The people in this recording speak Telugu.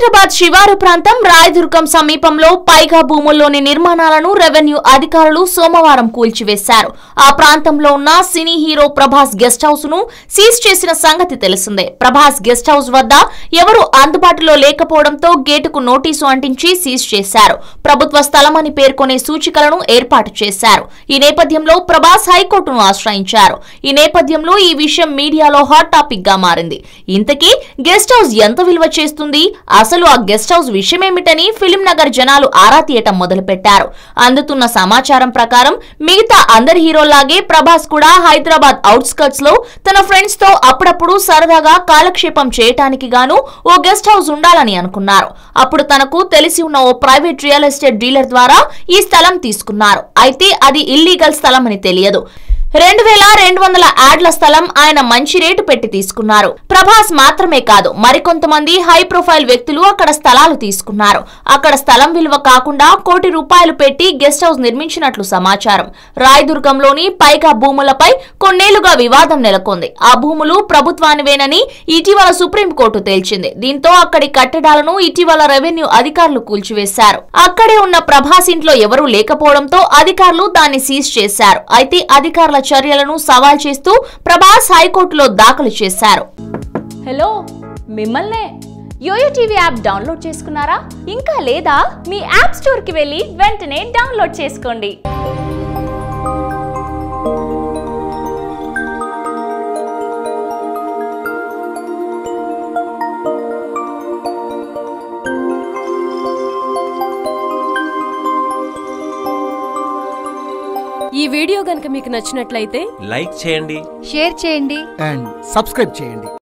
హైదరాబాద్ శివారు ప్రాంతం రాయదుర్గం సమీపంలో పైగా భూముల్లోని నిర్మాణాలను రెవెన్యూ అధికారులు సోమవారం కూల్చివేశారు. ఆ ప్రాంతంలో ఉన్న cine hero Prabhas guest house ను సీజ్ చేసిన సంగతి తెలిసిందే. ప్రభాస్ గెస్ట్ హౌస్ వద్ద ఎవరూ అందుబాటులో లేకపోవడంతో గేటుకు నోటీసు అంటించి సీజ్ చేశారు. ప్రభుత్వ స్థలమని పేర్కొనే సూచికలను ఏర్పాటు చేశారు. ఈ నేపథ్యంలో ప్రభాస్ హైకోర్టును ఆశ్రయించారు. ఈ నేపథ్యంలో ఈ విషయం మీడియాలో హాట్ టాపిక్ గా మారింది. ఇంతకీ గెస్ట్ హౌస్ ఎంత విలువ చేస్తుంది, అసలు ఆ గెస్ట్ హౌస్ విషయమేమిటని ఫిలిం నగర్ జనాలు ఆరా తీయటం మొదలుపెట్టారు. అందుతున్న సమాచారం ప్రకారం మిగతా అందరి హీరోలాగే ప్రభాస్ కూడా హైదరాబాద్ అవుట్స్కర్ట్స్ లో తన ఫ్రెండ్స్ తో అప్పుడప్పుడు సరదాగా కాలక్షేపం చేయటానికి గాను ఓ గెస్ట్ హౌస్ ఉండాలని అనుకున్నారు. అప్పుడు తనకు తెలిసి ఉన్న ఓ ప్రైవేట్ రియల్ ఎస్టేట్ డీలర్ ద్వారా ఈ స్థలం తీసుకున్నారు. అయితే అది ఇల్లీగల్ స్థలం అని తెలియదు. 2200 యార్డ్ల స్థలం ఆయన మంచి రేటు పెట్టి తీసుకున్నారు. ప్రభాస్ మాత్రమే కాదు, మరికొంతమంది హై ప్రొఫైల్ వ్యక్తులు అక్కడ స్థలాలు తీసుకున్నారు. అక్కడ స్థలం విలువ కాకుండా ₹1 కోటి పెట్టి గెస్ట్ హౌస్ నిర్మించినట్లు సమాచారం. రాయదుర్గంలోని పైగా భూములపై కొన్నేళ్లుగా వివాదం నెలకొంది. ఆ భూములు ప్రభుత్వానివేనని ఇటీవల సుప్రీంకోర్టు తేల్చింది. దీంతో అక్కడి కట్టడాలను ఇటీవల రెవెన్యూ అధికారులు కూల్చివేశారు. అక్కడే ఉన్న ప్రభాస్ ఇంట్లో ఎవరూ లేకపోవడంతో అధికారులు దాన్ని సీజ్ చేశారు. అయితే అధికారుల చర్యలను సవాల్ చేస్తూ ప్రభాస్ హైకోర్టులో దాఖలు చేశారు. హలో, మిమ్మల్నే యోయో టీవీ యాప్ డౌన్లోడ్ చేసుకున్నారా? ఇంకా లేదా? మీ యాప్ స్టోర్ కి వెళ్ళి వెంటనే డౌన్లోడ్ చేసుకోండి. ఈ వీడియో గనుక మీకు నచ్చినట్లయితే లైక్ చేయండి, షేర్ చేయండి అండ్ సబ్స్క్రైబ్ చేయండి.